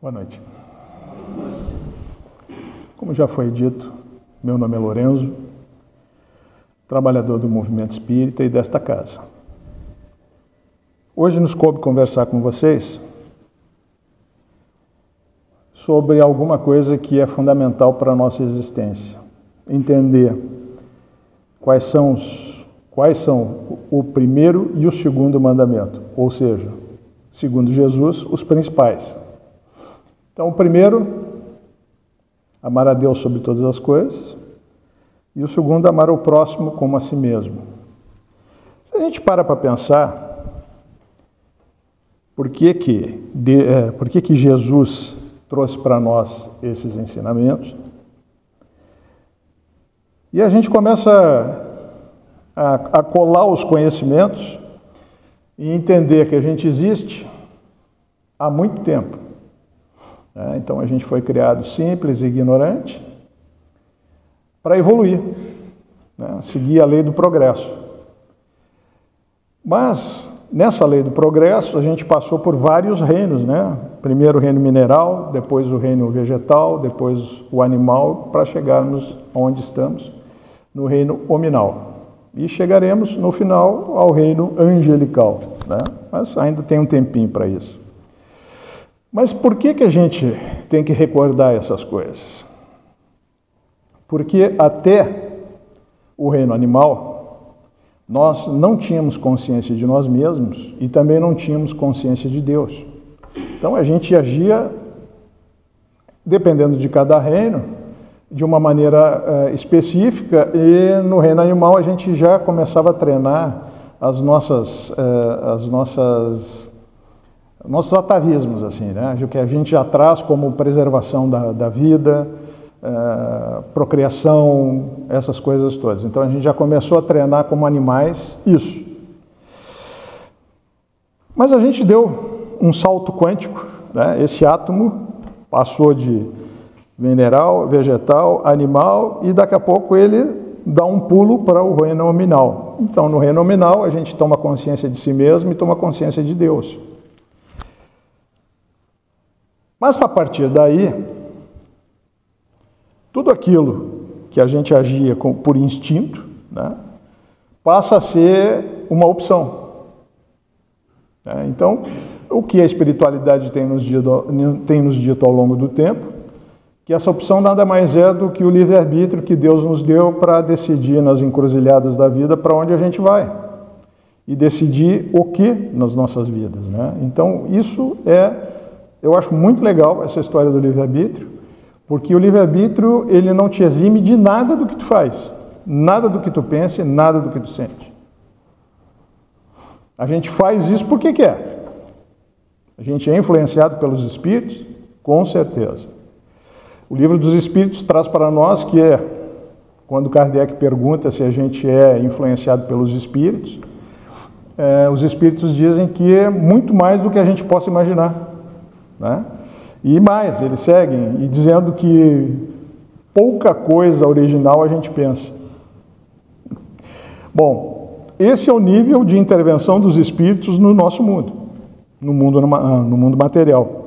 Boa noite. Como já foi dito, meu nome é Lorenzo, trabalhador do movimento espírita e desta casa. Hoje nos coube conversar com vocês sobre alguma coisa que é fundamental para a nossa existência. Entender quais são o primeiro e o segundo mandamento, ou seja, segundo Jesus, os principais. Então, o primeiro, amar a Deus sobre todas as coisas, e o segundo, amar o próximo como a si mesmo. Se a gente para pensar, por que que Jesus trouxe para nós esses ensinamentos, e a gente começa a colar os conhecimentos e entender que a gente existe há muito tempo. Então a gente foi criado simples e ignorante para evoluir, seguir a lei do progresso. Mas nessa lei do progresso a gente passou por vários reinos, Primeiro o reino mineral, depois o reino vegetal, depois o animal, para chegarmos onde estamos, no reino hominal. E chegaremos no final ao reino angelical, Mas ainda tem um tempinho para isso. Mas por que a gente tem que recordar essas coisas? Porque até o reino animal, nós não tínhamos consciência de nós mesmos e também não tínhamos consciência de Deus. Então a gente agia, dependendo de cada reino, de uma maneira específica, e no reino animal a gente já começava a treinar nossos atavismos, o que a gente já traz como preservação da vida, procriação, essas coisas todas. Então a gente já começou a treinar como animais isso. Mas a gente deu um salto quântico, Esse átomo passou de mineral, vegetal, animal, e daqui a pouco ele dá um pulo para o reino nominal. Então no reino nominal a gente toma consciência de si mesmo e toma consciência de Deus. Mas, a partir daí, tudo aquilo que a gente agia por instinto, passa a ser uma opção. Então, o que a espiritualidade tem nos dito ao longo do tempo, que essa opção nada mais é do que o livre-arbítrio que Deus nos deu para decidir nas encruzilhadas da vida para onde a gente vai. E decidir o que nas nossas vidas. Então, isso eu acho muito legal essa história do livre-arbítrio, porque o livre-arbítrio ele não te exime de nada do que tu faz, nada do que tu pensa, nada do que tu sente. A gente faz isso porque quer. A gente é influenciado pelos espíritos, com certeza. O Livro dos Espíritos traz para nós que quando Kardec pergunta se a gente é influenciado pelos espíritos, os espíritos dizem que é muito mais do que a gente possa imaginar. E mais, eles seguem e dizendo que pouca coisa original a gente pensa. Bom, esse é o nível de intervenção dos espíritos no nosso mundo, no mundo material.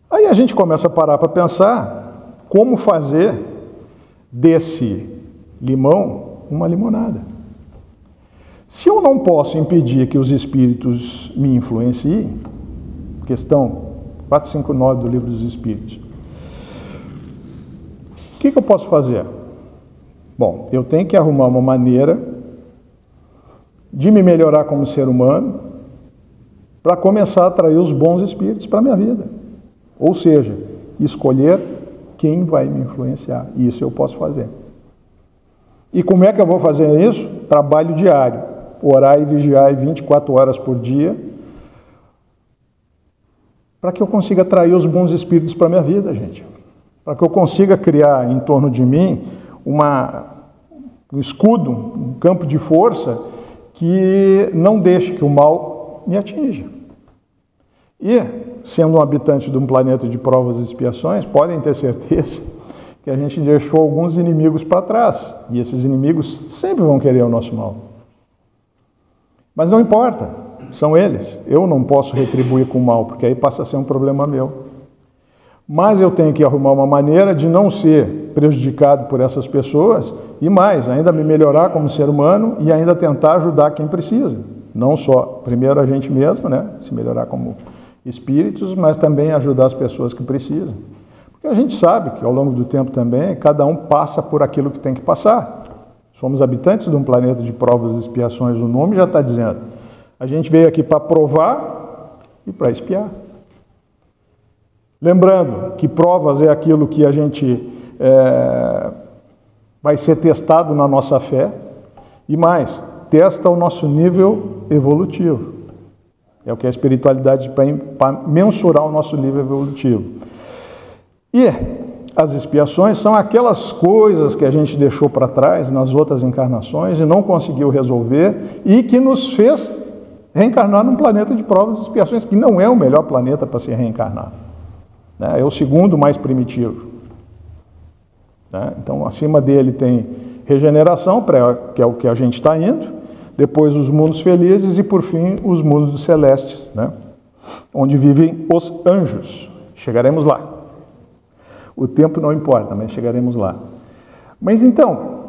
Aí a gente começa a parar para pensar como fazer desse limão uma limonada. Se eu não posso impedir que os espíritos me influenciem, questão 459 do Livro dos Espíritos. O que eu posso fazer? Bom, eu tenho que arrumar uma maneira de me melhorar como ser humano para começar a atrair os bons espíritos para a minha vida. Ou seja, escolher quem vai me influenciar. Isso eu posso fazer. E como é que eu vou fazer isso? Trabalho diário. Orar e vigiar 24 horas por dia, para que eu consiga atrair os bons espíritos para a minha vida, gente. Para que eu consiga criar em torno de mim um escudo, um campo de força que não deixe que o mal me atinja. E, sendo um habitante de um planeta de provas e expiações, podem ter certeza que a gente deixou alguns inimigos para trás. E esses inimigos sempre vão querer o nosso mal. Mas não importa. são eles. Eu não posso retribuir com o mal, porque aí passa a ser um problema meu. Mas eu tenho que arrumar uma maneira de não ser prejudicado por essas pessoas e mais, ainda me melhorar como ser humano e ainda tentar ajudar quem precisa. Não só, primeiro a gente mesmo, né, se melhorar como espíritos, mas também ajudar as pessoas que precisam. Porque a gente sabe que ao longo do tempo também, cada um passa por aquilo que tem que passar. Somos habitantes de um planeta de provas e expiações, o nome já está dizendo. A gente veio aqui para provar e para expiar. Lembrando que provas é aquilo que a gente vai ser testado na nossa fé e mais, testa o nosso nível evolutivo. É o que a espiritualidade para mensurar o nosso nível evolutivo. E as expiações são aquelas coisas que a gente deixou para trás nas outras encarnações e não conseguiu resolver e que nos fez reencarnar num planeta de provas e expiações, que não é o melhor planeta para se reencarnar. É o segundo mais primitivo. Então, acima dele tem regeneração, que é o que a gente está indo, depois os mundos felizes e, por fim, os mundos celestes, onde vivem os anjos. Chegaremos lá. O tempo não importa, mas chegaremos lá. Mas então,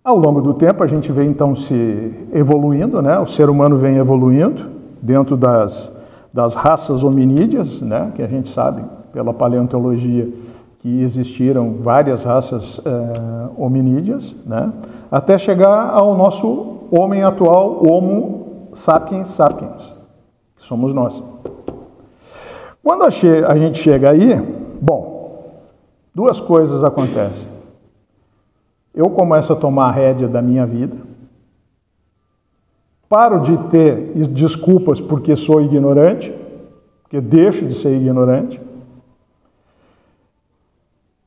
ao longo do tempo, a gente vem então se evoluindo, o ser humano vem evoluindo dentro das raças hominídeas, que a gente sabe pela paleontologia que existiram várias raças hominídeas, até chegar ao nosso homem atual, Homo sapiens sapiens, que somos nós. Quando a gente chega aí, bom, duas coisas acontecem. Eu começo a tomar a rédea da minha vida, paro de ter desculpas porque sou ignorante, porque deixo de ser ignorante,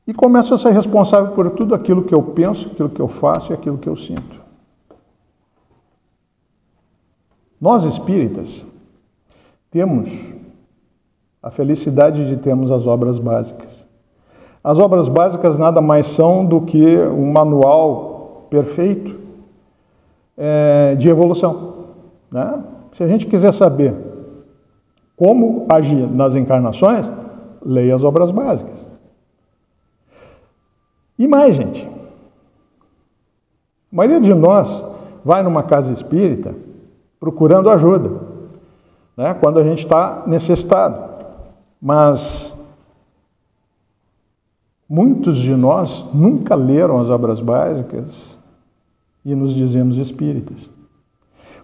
e começo a ser responsável por tudo aquilo que eu penso, aquilo que eu faço e aquilo que eu sinto. Nós espíritas temos a felicidade de termos as obras básicas. As obras básicas nada mais são do que um manual perfeito de evolução. Se a gente quiser saber como agir nas encarnações, leia as obras básicas. E mais, gente, a maioria de nós vai numa casa espírita procurando ajuda, quando a gente está necessitado. Mas muitos de nós nunca leram as obras básicas e nos dizemos espíritas.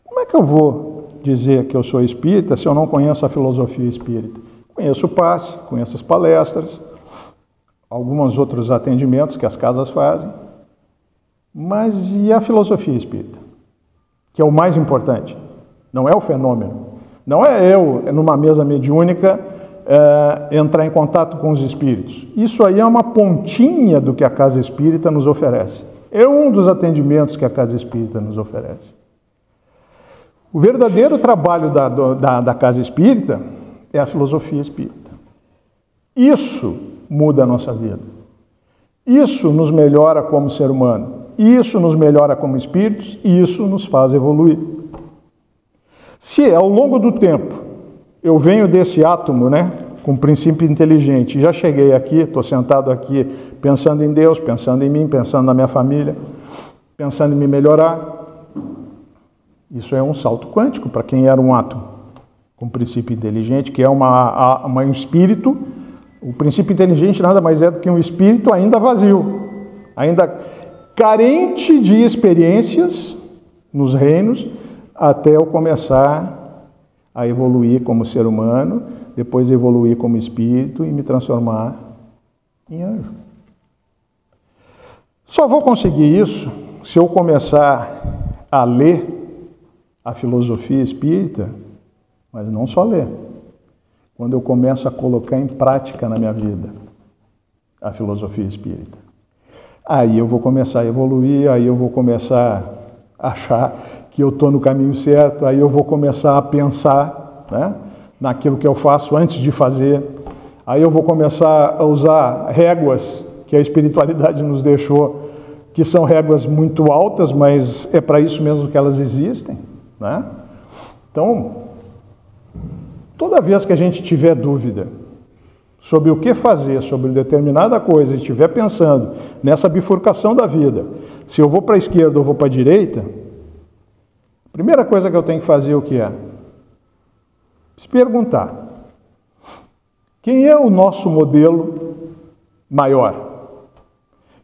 Como é que eu vou dizer que eu sou espírita se eu não conheço a filosofia espírita? Conheço o passe, conheço as palestras, alguns outros atendimentos que as casas fazem, mas e a filosofia espírita? Que é o mais importante, não é o fenômeno. Não é eu, numa mesa mediúnica, entrar em contato com os espíritos. Isso aí é uma pontinha do que a casa espírita nos oferece. É um dos atendimentos que a casa espírita nos oferece. O verdadeiro trabalho da casa espírita é a filosofia espírita. Isso muda a nossa vida. Isso nos melhora como ser humano. Isso nos melhora como espíritos e isso nos faz evoluir. Se ao longo do tempo eu venho desse átomo, com princípio inteligente, já cheguei aqui, estou sentado aqui pensando em Deus, pensando em mim, pensando na minha família, pensando em me melhorar. Isso é um salto quântico para quem era um átomo com princípio inteligente, que é um espírito. O princípio inteligente nada mais é do que um espírito ainda vazio, ainda carente de experiências nos reinos, até eu começar a evoluir como ser humano, depois evoluir como espírito e me transformar em anjo. Só vou conseguir isso se eu começar a ler a filosofia espírita, mas não só ler. Quando eu começo a colocar em prática na minha vida a filosofia espírita. Aí eu vou começar a evoluir, aí eu vou começar a achar que eu estou no caminho certo, aí eu vou começar a pensar naquilo que eu faço antes de fazer, aí eu vou começar a usar réguas que a espiritualidade nos deixou, que são réguas muito altas, mas é para isso mesmo que elas existem, Então, toda vez que a gente tiver dúvida sobre o que fazer, sobre determinada coisa, e estiver pensando nessa bifurcação da vida, se eu vou para a esquerda ou vou para a direita, a primeira coisa que eu tenho que fazer o que é? Se perguntar, quem é o nosso modelo maior?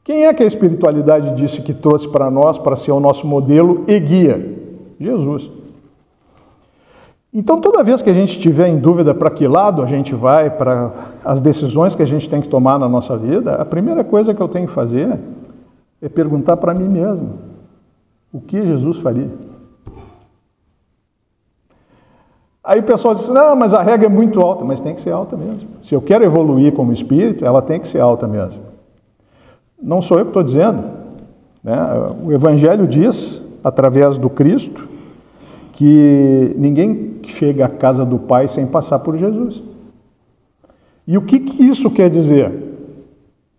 Quem é que a espiritualidade disse que trouxe para nós para ser o nosso modelo e guia? Jesus. Então, toda vez que a gente tiver em dúvida para que lado a gente vai, para as decisões que a gente tem que tomar na nossa vida, a primeira coisa que eu tenho que fazer é perguntar para mim mesmo, o que Jesus faria? Aí o pessoal diz, não, mas a regra é muito alta, mas tem que ser alta mesmo. Se eu quero evoluir como espírito, ela tem que ser alta mesmo. Não sou eu que estou dizendo, né? O Evangelho diz, através do Cristo, que ninguém chega à casa do Pai sem passar por Jesus. E o que isso quer dizer?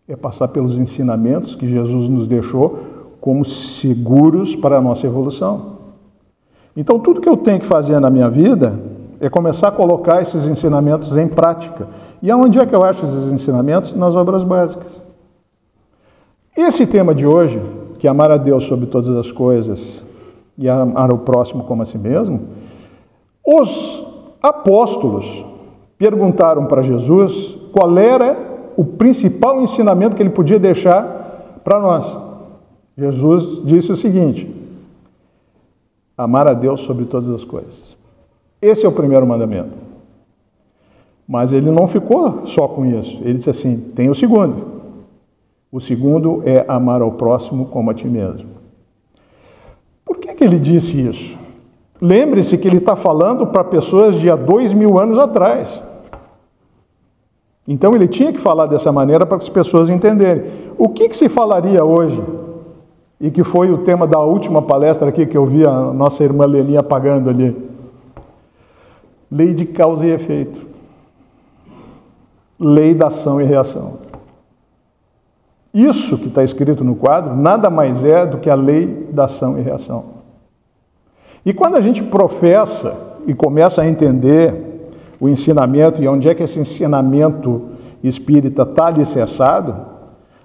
É passar pelos ensinamentos que Jesus nos deixou como seguros para a nossa evolução. Então, tudo que eu tenho que fazer na minha vida é começar a colocar esses ensinamentos em prática. E aonde é que eu acho esses ensinamentos? Nas obras básicas. Esse tema de hoje, que é amar a Deus sobre todas as coisas e amar o próximo como a si mesmo, os apóstolos perguntaram para Jesus qual era o principal ensinamento que ele podia deixar para nós. Jesus disse o seguinte, amar a Deus sobre todas as coisas. Esse é o primeiro mandamento. Mas ele não ficou só com isso. Ele disse assim, tem o segundo. O segundo é amar ao próximo como a ti mesmo. Por que ele disse isso? Lembre-se que ele está falando para pessoas de há 2000 anos atrás. Então ele tinha que falar dessa maneira para que as pessoas entenderem. O que se falaria hoje? E que foi o tema da última palestra aqui que eu vi a nossa irmã Leninha apagando ali. Lei de causa e efeito. Lei da ação e reação. Isso que está escrito no quadro nada mais é do que a lei da ação e reação. E quando a gente professa e começa a entender o ensinamento e onde é que esse ensinamento espírita está alicerçado,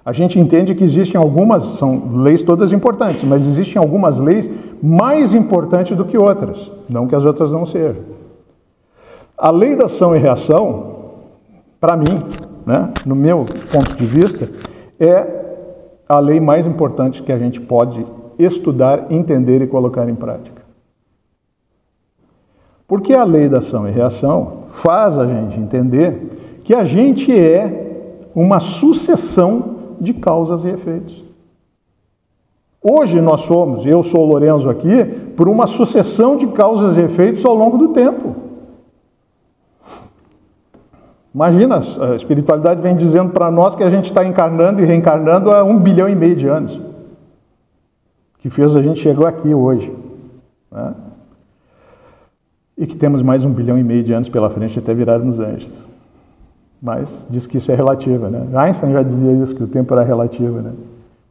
a gente entende que existem algumas, são leis todas importantes, mas existem algumas leis mais importantes do que outras, não que as outras não sejam. A lei da ação e reação, para mim, né, no meu ponto de vista, é a lei mais importante que a gente pode estudar, entender e colocar em prática. Porque a lei da ação e reação faz a gente entender que a gente é uma sucessão de causas e efeitos. Hoje nós somos, eu sou o Lorenzo aqui, por uma sucessão de causas e efeitos ao longo do tempo. Imagina, a espiritualidade vem dizendo para nós que a gente está encarnando e reencarnando há 1,5 bilhão de anos. Que fez a gente chegar aqui hoje. Né? E que temos mais 1,5 bilhão de anos pela frente até virarmos anjos. Mas diz que isso é relativo, né? Einstein já dizia isso, que o tempo era relativo, né?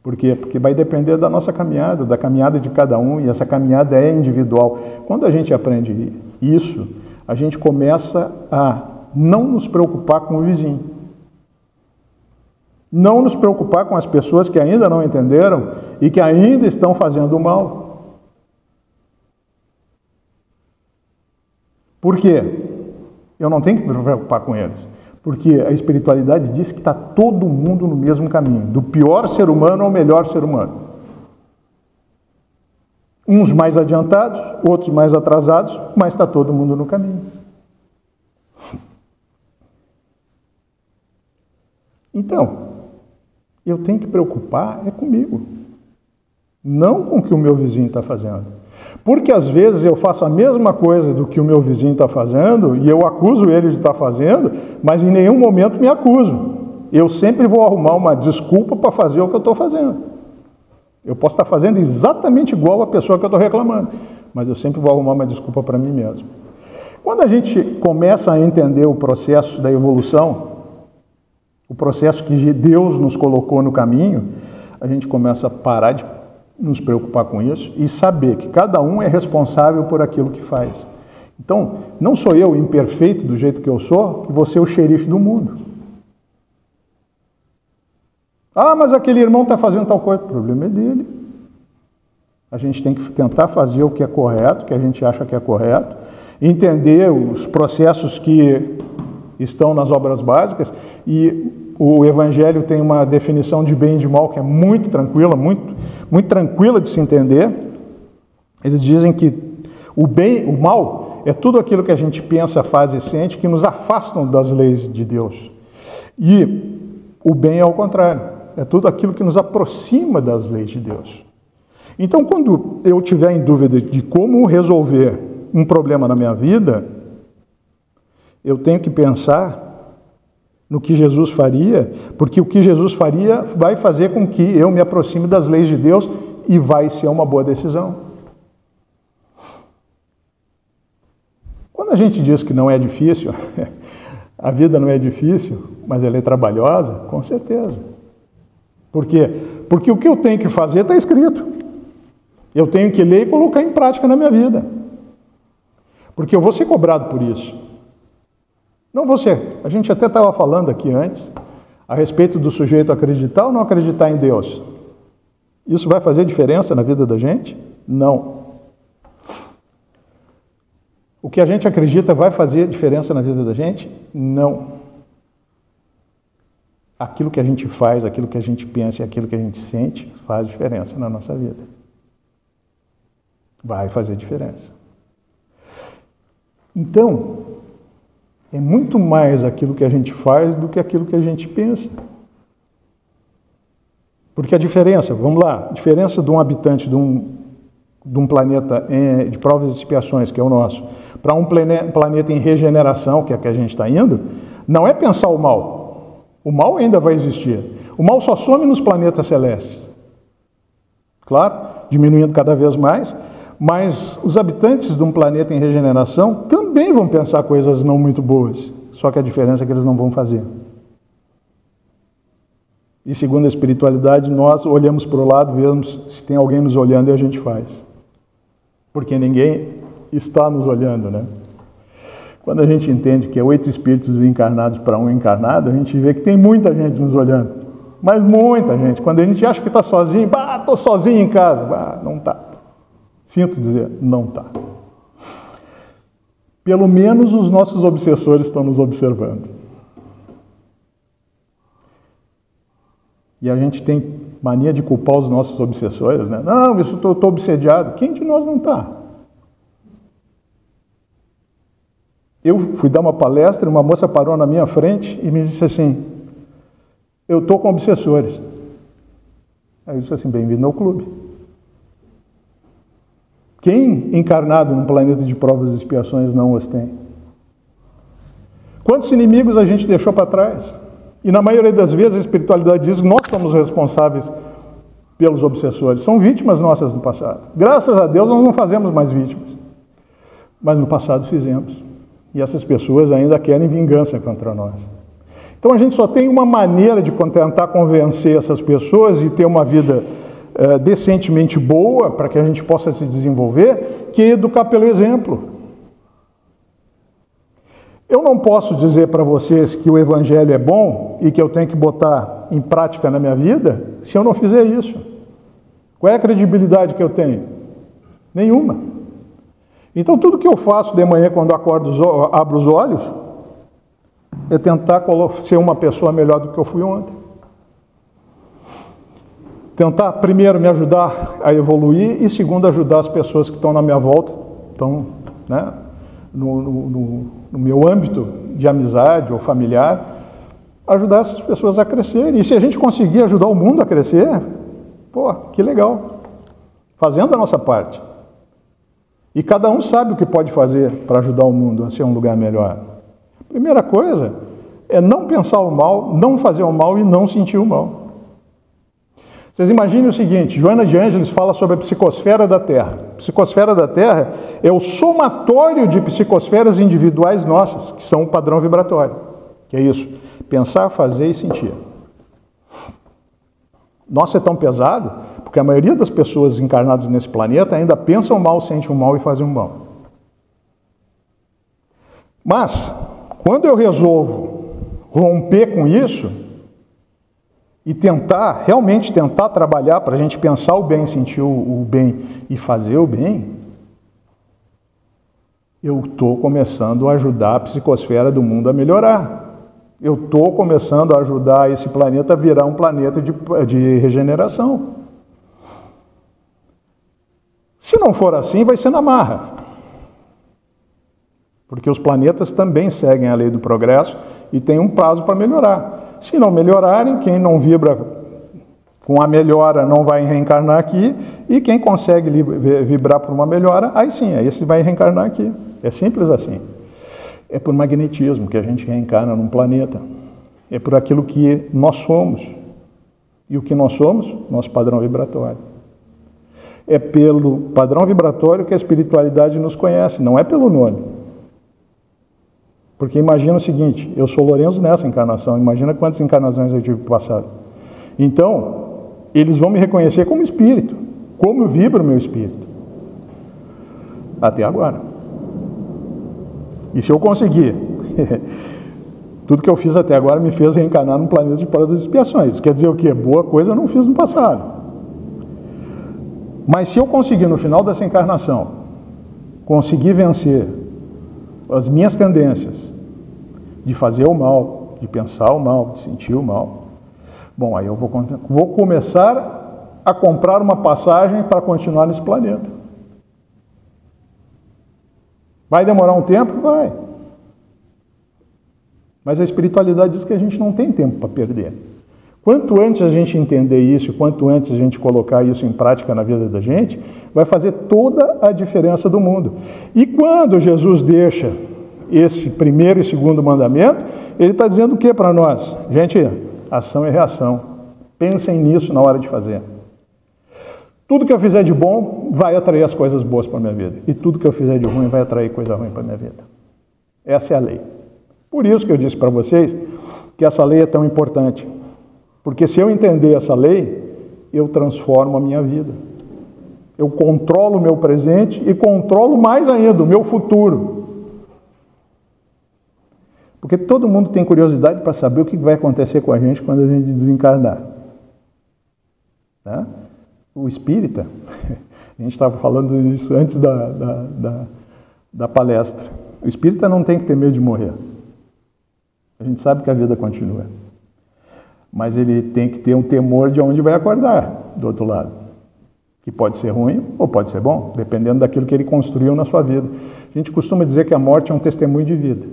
Por quê? Porque vai depender da nossa caminhada, da caminhada de cada um, e essa caminhada é individual. Quando a gente aprende isso, a gente começa a não nos preocupar com o vizinho. Não nos preocupar com as pessoas que ainda não entenderam e que ainda estão fazendo o mal. Por quê? Eu não tenho que me preocupar com eles. Porque a espiritualidade diz que está todo mundo no mesmo caminho. Do pior ser humano ao melhor ser humano. Uns mais adiantados, outros mais atrasados, mas está todo mundo no caminho. Então, eu tenho que preocupar é comigo, não com o que o meu vizinho está fazendo. Porque às vezes eu faço a mesma coisa do que o meu vizinho está fazendo e eu acuso ele de estar fazendo, mas em nenhum momento me acuso. Eu sempre vou arrumar uma desculpa para fazer o que eu estou fazendo. Eu posso estar fazendo exatamente igual a pessoa que eu estou reclamando, mas eu sempre vou arrumar uma desculpa para mim mesmo. Quando a gente começa a entender o processo da evolução, o processo que Deus nos colocou no caminho, a gente começa a parar de nos preocupar com isso e saber que cada um é responsável por aquilo que faz. Então, não sou eu, imperfeito do jeito que eu sou, que vou ser o xerife do mundo. Ah, mas aquele irmão está fazendo tal coisa. O problema é dele. A gente tem que tentar fazer o que é correto, que a gente acha que é correto, entender os processos que estão nas obras básicas, e o Evangelho tem uma definição de bem e de mal que é muito tranquila, muito tranquila de se entender. Eles dizem que o bem, o mal, é tudo aquilo que a gente pensa, faz e sente que nos afastam das leis de Deus. E o bem é ao contrário, é tudo aquilo que nos aproxima das leis de Deus. Então, quando eu tiver em dúvida de como resolver um problema na minha vida, eu tenho que pensar no que Jesus faria, porque o que Jesus faria vai fazer com que eu me aproxime das leis de Deus e vai ser uma boa decisão. Quando a gente diz que não é difícil, a vida não é difícil, mas ela é trabalhosa, com certeza. Por quê? Porque o que eu tenho que fazer está escrito. Eu tenho que ler e colocar em prática na minha vida. Porque eu vou ser cobrado por isso. Não vou ser. A gente até estava falando aqui antes a respeito do sujeito acreditar ou não acreditar em Deus. Isso vai fazer diferença na vida da gente? Não. O que a gente acredita vai fazer diferença na vida da gente? Não. Aquilo que a gente faz, aquilo que a gente pensa e aquilo que a gente sente faz diferença na nossa vida. Vai fazer diferença. Então, é muito mais aquilo que a gente faz do que aquilo que a gente pensa. Porque a diferença, vamos lá, a diferença de um habitante de um planeta de provas e expiações, que é o nosso, para um planeta em regeneração, que é que a gente está indo, não é pensar o mal. O mal ainda vai existir. O mal só some nos planetas celestes. Claro, diminuindo cada vez mais, mas os habitantes de um planeta em regeneração também vão pensar coisas não muito boas, só que a diferença é que eles não vão fazer. E segundo a espiritualidade, nós olhamos para o lado, vemos se tem alguém nos olhando e a gente faz. Porque ninguém está nos olhando, né? Quando a gente entende que é 8 espíritos encarnados para um encarnado, a gente vê que tem muita gente nos olhando. Mas muita gente. Quando a gente acha que está sozinho, estou sozinho em casa. Não está. Sinto dizer, não está. Pelo menos os nossos obsessores estão nos observando. E a gente tem mania de culpar os nossos obsessores, né? Não, isso estou obsediado. Quem de nós não está? Eu fui dar uma palestra, uma moça parou na minha frente e me disse assim, eu estou com obsessores. Aí eu disse assim, bem-vindo ao clube. Quem encarnado num planeta de provas e expiações não os tem? Quantos inimigos a gente deixou para trás? E na maioria das vezes a espiritualidade diz que nós somos responsáveis pelos obsessores. São vítimas nossas no passado. Graças a Deus nós não fazemos mais vítimas. Mas no passado fizemos. E essas pessoas ainda querem vingança contra nós. Então a gente só tem uma maneira de tentar convencer essas pessoas e ter uma vida decentemente boa para que a gente possa se desenvolver, que é educar pelo exemplo. Eu não posso dizer para vocês que o Evangelho é bom e que eu tenho que botar em prática na minha vida se eu não fizer isso. Qual é a credibilidade que eu tenho? Nenhuma. Então tudo que eu faço de manhã quando acordo, abro os olhos, é tentar ser uma pessoa melhor do que eu fui ontem. Tentar, primeiro, me ajudar a evoluir e, segundo, ajudar as pessoas que estão na minha volta, estão, né, no meu âmbito de amizade ou familiar, ajudar essas pessoas a crescer. E se a gente conseguir ajudar o mundo a crescer, pô, que legal. Fazendo a nossa parte. E cada um sabe o que pode fazer para ajudar o mundo a ser um lugar melhor. Primeira coisa é não pensar o mal, não fazer o mal e não sentir o mal. Vocês imaginem o seguinte, Joana de Ângeles fala sobre a psicosfera da Terra. A psicosfera da Terra é o somatório de psicosferas individuais nossas, que são o padrão vibratório. Que é isso, pensar, fazer e sentir. Nossa, é tão pesado, porque a maioria das pessoas encarnadas nesse planeta ainda pensam mal, sentem o mal e fazem o mal. Mas, quando eu resolvo romper com isso e realmente tentar trabalhar para a gente pensar o bem, sentir o bem e fazer o bem, eu estou começando a ajudar a psicosfera do mundo a melhorar. Eu estou começando a ajudar esse planeta a virar um planeta de regeneração. Se não for assim, vai ser na marra. Porque os planetas também seguem a lei do progresso e tem um prazo para melhorar. Se não melhorarem, quem não vibra com a melhora não vai reencarnar aqui, e quem consegue vibrar por uma melhora, aí sim, aí esse vai reencarnar aqui. É simples assim. É por magnetismo que a gente reencarna num planeta. É por aquilo que nós somos. E o que nós somos? Nosso padrão vibratório. É pelo padrão vibratório que a espiritualidade nos conhece, não é pelo nome. Porque imagina o seguinte, eu sou Lourenço nessa encarnação, imagina quantas encarnações eu tive no passado. Então, eles vão me reconhecer como espírito, como vibra o meu espírito. Até agora. E se eu conseguir, tudo que eu fiz até agora me fez reencarnar num planeta de provas e expiações. Quer dizer o quê? Boa coisa eu não fiz no passado. Mas se eu conseguir no final dessa encarnação, conseguir vencer as minhas tendências de fazer o mal, de pensar o mal, de sentir o mal, bom, aí eu vou começar a comprar uma passagem para continuar nesse planeta. Vai demorar um tempo? Vai. Mas a espiritualidade diz que a gente não tem tempo para perder. Quanto antes a gente entender isso, quanto antes a gente colocar isso em prática na vida da gente, vai fazer toda a diferença do mundo. E quando Jesus deixa esse primeiro e segundo mandamento, ele está dizendo o que para nós? Gente, ação e reação. Pensem nisso na hora de fazer. Tudo que eu fizer de bom vai atrair as coisas boas para a minha vida. E tudo que eu fizer de ruim vai atrair coisa ruim para a minha vida. Essa é a lei. Por isso que eu disse para vocês que essa lei é tão importante. Porque se eu entender essa lei, eu transformo a minha vida. Eu controlo o meu presente e controlo mais ainda o meu futuro. Porque todo mundo tem curiosidade para saber o que vai acontecer com a gente quando a gente desencarnar. Tá? O espírita, a gente estava falando isso antes da palestra, o espírita não tem que ter medo de morrer. A gente sabe que a vida continua. Mas ele tem que ter um temor de onde vai acordar, do outro lado. Que pode ser ruim ou pode ser bom, dependendo daquilo que ele construiu na sua vida. A gente costuma dizer que a morte é um testemunho de vida.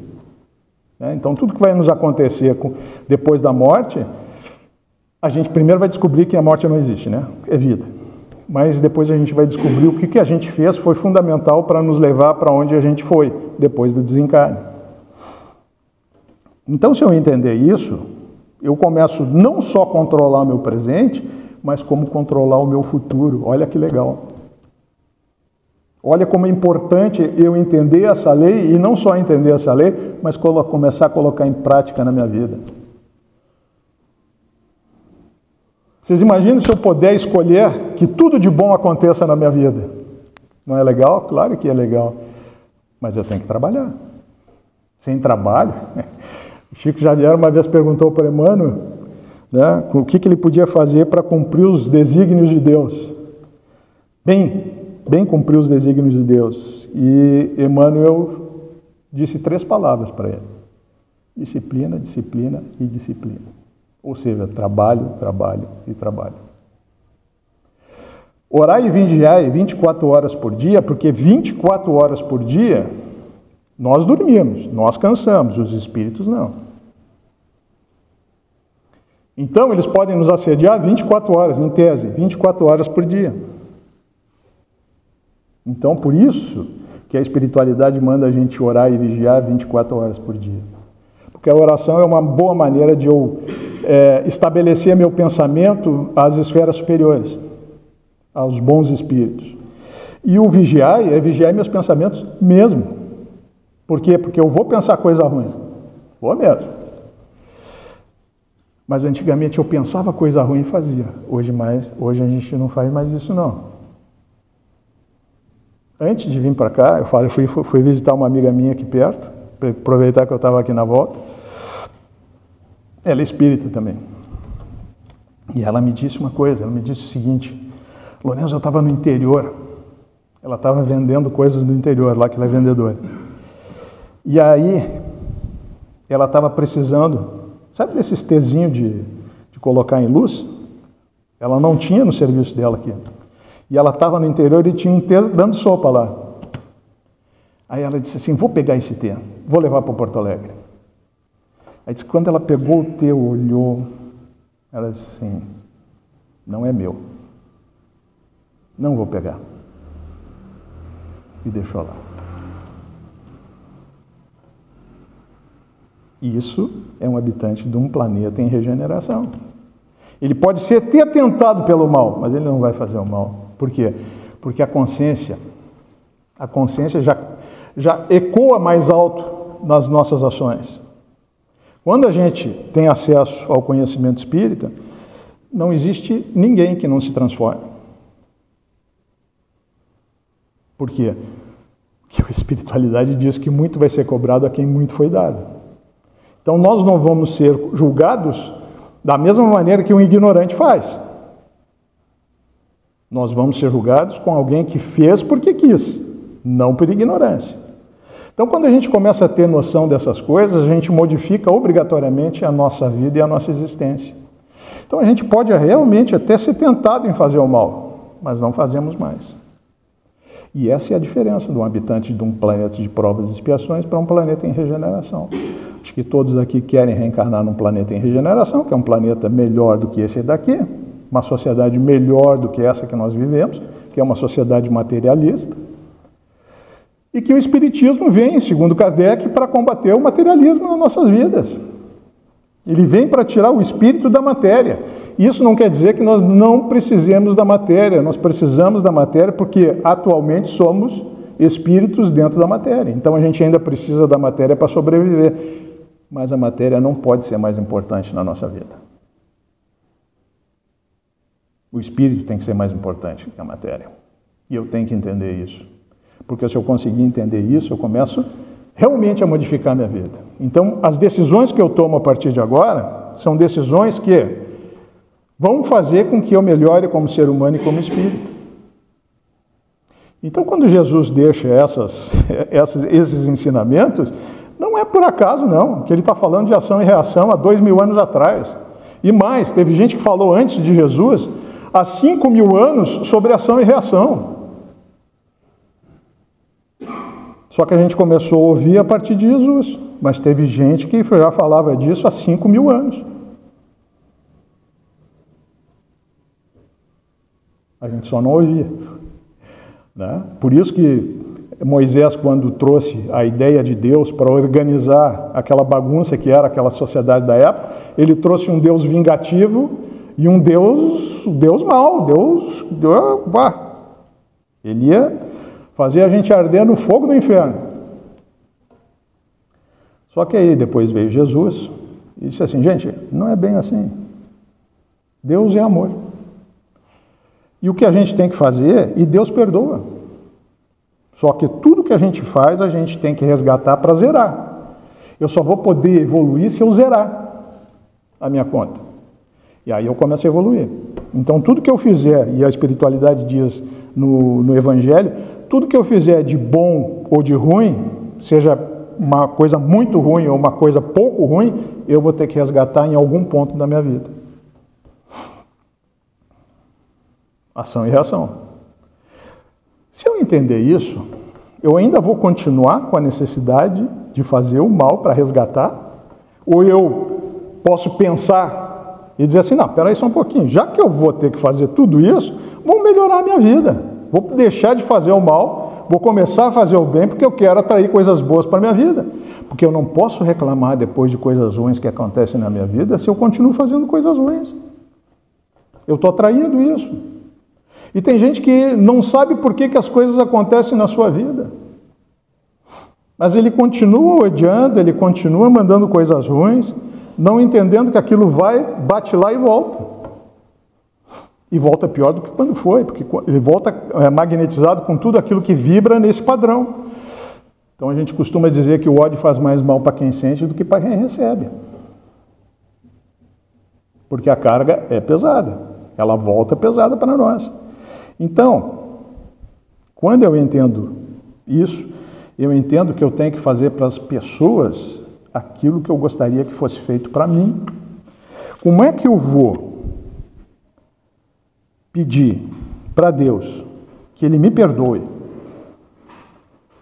Então, tudo que vai nos acontecer depois da morte, a gente primeiro vai descobrir que a morte não existe, né? É vida. Mas depois a gente vai descobrir o que a gente fez foi fundamental para nos levar para onde a gente foi, depois do desencarne. Então, se eu entender isso, eu começo não só a controlar o meu presente, mas como controlar o meu futuro. Olha que legal. Olha como é importante eu entender essa lei, e não só entender essa lei, mas começar a colocar em prática na minha vida. Vocês imaginam se eu puder escolher que tudo de bom aconteça na minha vida? Não é legal? Claro que é legal. Mas eu tenho que trabalhar. Sem trabalho... O Chico Xavier uma vez perguntou para Emmanuel, né, o que ele podia fazer para cumprir os desígnios de Deus. Bem cumprir os desígnios de Deus. E Emmanuel disse 3 palavras para ele. Disciplina, disciplina e disciplina. Ou seja, trabalho, trabalho e trabalho. Orar e vigiar 24 horas por dia, porque 24 horas por dia nós dormimos, nós cansamos, os espíritos não. Então, eles podem nos assediar 24 horas, em tese, 24 horas por dia. Então, por isso que a espiritualidade manda a gente orar e vigiar 24 horas por dia. Porque a oração é uma boa maneira de eu estabelecer meu pensamento às esferas superiores, aos bons espíritos. E o vigiar é vigiar meus pensamentos mesmo. Por quê? Porque eu vou pensar coisa ruim. Vou mesmo. Mas antigamente eu pensava coisa ruim e fazia. Hoje a gente não faz mais isso não. Antes de vir para cá, eu fui visitar uma amiga minha aqui perto, para aproveitar que eu estava aqui na volta. Ela é espírita também. E ela me disse uma coisa, ela me disse o seguinte: Lourenço, eu estava no interior, ela estava vendendo coisas no interior, lá que ela é vendedora. E aí, ela estava precisando, sabe desses tezinhos de colocar em luz? Ela não tinha no serviço dela aqui. E ela estava no interior e tinha um tê dando sopa lá. Aí ela disse assim, vou pegar esse tê, vou levar para Porto Alegre. Aí disse, quando ela pegou o tê, olhou, ela disse assim, não é meu. Não vou pegar. E deixou lá. Isso é um habitante de um planeta em regeneração. Ele pode ser até tentado pelo mal, mas ele não vai fazer o mal. Por quê? Porque a consciência já ecoa mais alto nas nossas ações. Quando a gente tem acesso ao conhecimento espírita, não existe ninguém que não se transforme. Por quê? Porque a espiritualidade diz que muito vai ser cobrado a quem muito foi dado. Então nós não vamos ser julgados da mesma maneira que um ignorante faz. Nós vamos ser julgados com alguém que fez porque quis, não por ignorância. Então, quando a gente começa a ter noção dessas coisas, a gente modifica obrigatoriamente a nossa vida e a nossa existência. Então, a gente pode realmente até ser tentado em fazer o mal, mas não fazemos mais. E essa é a diferença de um habitante de um planeta de provas e expiações para um planeta em regeneração. Acho que todos aqui querem reencarnar num planeta em regeneração, que é um planeta melhor do que esse daqui, uma sociedade melhor do que essa que nós vivemos, que é uma sociedade materialista, e que o Espiritismo vem, segundo Kardec, para combater o materialismo nas nossas vidas. Ele vem para tirar o espírito da matéria. Isso não quer dizer que nós não precisemos da matéria, nós precisamos da matéria porque atualmente somos espíritos dentro da matéria. Então a gente ainda precisa da matéria para sobreviver. Mas a matéria não pode ser mais importante na nossa vida. O espírito tem que ser mais importante que a matéria. E eu tenho que entender isso. Porque se eu conseguir entender isso, eu começo realmente a modificar a minha vida. Então, as decisões que eu tomo a partir de agora são decisões que vão fazer com que eu melhore como ser humano e como espírito. Então, quando Jesus deixa esses ensinamentos, não é por acaso, não, que ele está falando de ação e reação há 2000 anos atrás. E mais, teve gente que falou antes de Jesus, há 5000 anos, sobre ação e reação. Só que a gente começou a ouvir a partir de Jesus, mas teve gente que já falava disso há 5000 anos. A gente só não ouvia. Né? Por isso que Moisés, quando trouxe a ideia de Deus para organizar aquela bagunça que era aquela sociedade da época, ele trouxe um Deus vingativo e um Deus mau, ele ia fazer a gente arder no fogo do inferno. Só que aí depois veio Jesus e disse assim, gente, não é bem assim. Deus é amor. E o que a gente tem que fazer, e Deus perdoa. Só que tudo que a gente faz, a gente tem que resgatar para zerar. Eu só vou poder evoluir se eu zerar a minha conta. E aí eu começo a evoluir. Então tudo que eu fizer, e a espiritualidade diz no Evangelho, tudo que eu fizer de bom ou de ruim, seja uma coisa muito ruim ou uma coisa pouco ruim, eu vou ter que resgatar em algum ponto da minha vida. Ação e reação. Se eu entender isso, eu ainda vou continuar com a necessidade de fazer o mal para resgatar? Ou eu posso pensar e dizer assim, não, peraí só um pouquinho, já que eu vou ter que fazer tudo isso, vou melhorar a minha vida. Vou deixar de fazer o mal, vou começar a fazer o bem porque eu quero atrair coisas boas para a minha vida. Porque eu não posso reclamar depois de coisas ruins que acontecem na minha vida se eu continuo fazendo coisas ruins. Eu estou atraindo isso. E tem gente que não sabe por que as coisas acontecem na sua vida. Mas ele continua odiando, ele continua mandando coisas ruins, não entendendo que aquilo bate lá e volta. E volta pior do que quando foi, porque ele volta magnetizado com tudo aquilo que vibra nesse padrão. Então a gente costuma dizer que o ódio faz mais mal para quem sente do que para quem recebe. Porque a carga é pesada, ela volta pesada para nós. Então, quando eu entendo isso, eu entendo que eu tenho que fazer para as pessoas aquilo que eu gostaria que fosse feito para mim. Como é que eu vou pedir para Deus que Ele me perdoe?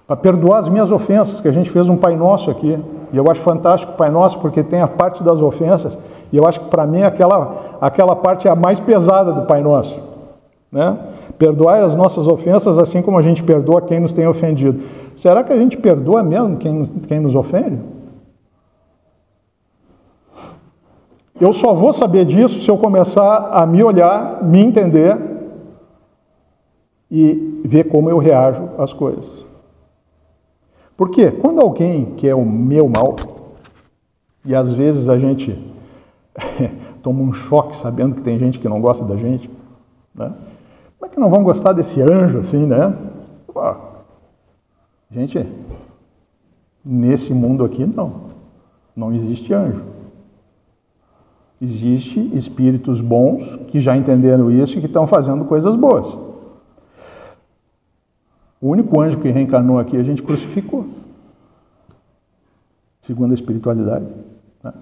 Para perdoar as minhas ofensas, que a gente fez um Pai Nosso aqui. E eu acho fantástico o Pai Nosso, porque tem a parte das ofensas, e eu acho que para mim aquela parte é a mais pesada do Pai Nosso. Né? Perdoai as nossas ofensas assim como a gente perdoa quem nos tem ofendido. Será que a gente perdoa mesmo quem nos ofende? Eu só vou saber disso se eu começar a me olhar, me entender e ver como eu reajo às coisas. Porque quando alguém quer o meu mal, e às vezes a gente toma um choque sabendo que tem gente que não gosta da gente, né? Como é que não vão gostar desse anjo assim, né? Pô, gente, nesse mundo aqui não existe anjo. Existem espíritos bons que já entenderam isso e que estão fazendo coisas boas. O único anjo que reencarnou aqui a gente crucificou, segundo a espiritualidade. Né?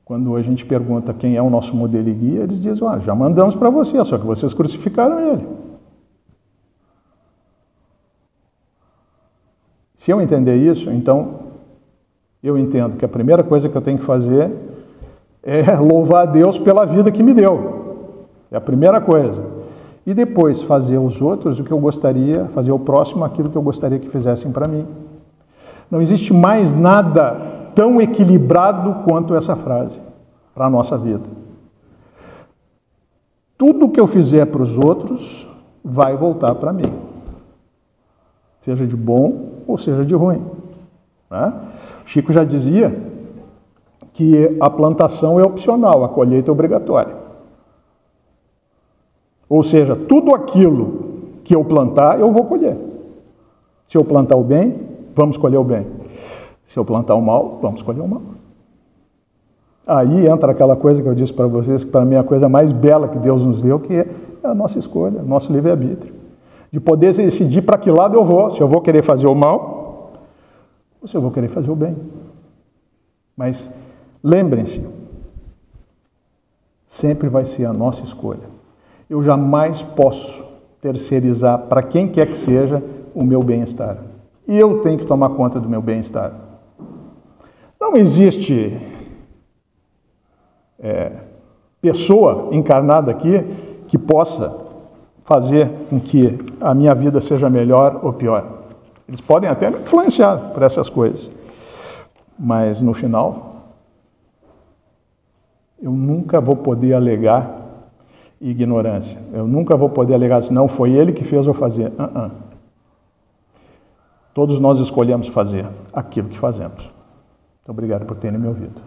Quando a gente pergunta quem é o nosso modelo e guia, eles dizem, já mandamos para você, só que vocês crucificaram ele. Se eu entender isso, então eu entendo que a primeira coisa que eu tenho que fazer é louvar a Deus pela vida que me deu. É a primeira coisa. E depois fazer aos outros o que eu gostaria, fazer ao próximo aquilo que eu gostaria que fizessem para mim. Não existe mais nada tão equilibrado quanto essa frase para a nossa vida. Tudo que eu fizer para os outros vai voltar para mim. Seja de bom ou seja de ruim. Né? Chico já dizia que a plantação é opcional, a colheita é obrigatória. Ou seja, tudo aquilo que eu plantar, eu vou colher. Se eu plantar o bem, vamos colher o bem. Se eu plantar o mal, vamos colher o mal. Aí entra aquela coisa que eu disse para vocês, que para mim é a coisa mais bela que Deus nos deu, que é a nossa escolha, o nosso livre-arbítrio. De poder decidir para que lado eu vou, se eu vou querer fazer o mal, ou se eu vou querer fazer o bem. Mas lembrem-se, sempre vai ser a nossa escolha. Eu jamais posso terceirizar para quem quer que seja o meu bem-estar. E eu tenho que tomar conta do meu bem-estar. Não existe pessoa encarnada aqui que possa fazer com que a minha vida seja melhor ou pior. Eles podem até me influenciar por essas coisas. Mas no final, eu nunca vou poder alegar ignorância. Eu nunca vou poder alegar assim, não, foi ele que fez eu fazer. Todos nós escolhemos fazer aquilo que fazemos. Muito obrigado por terem me ouvido.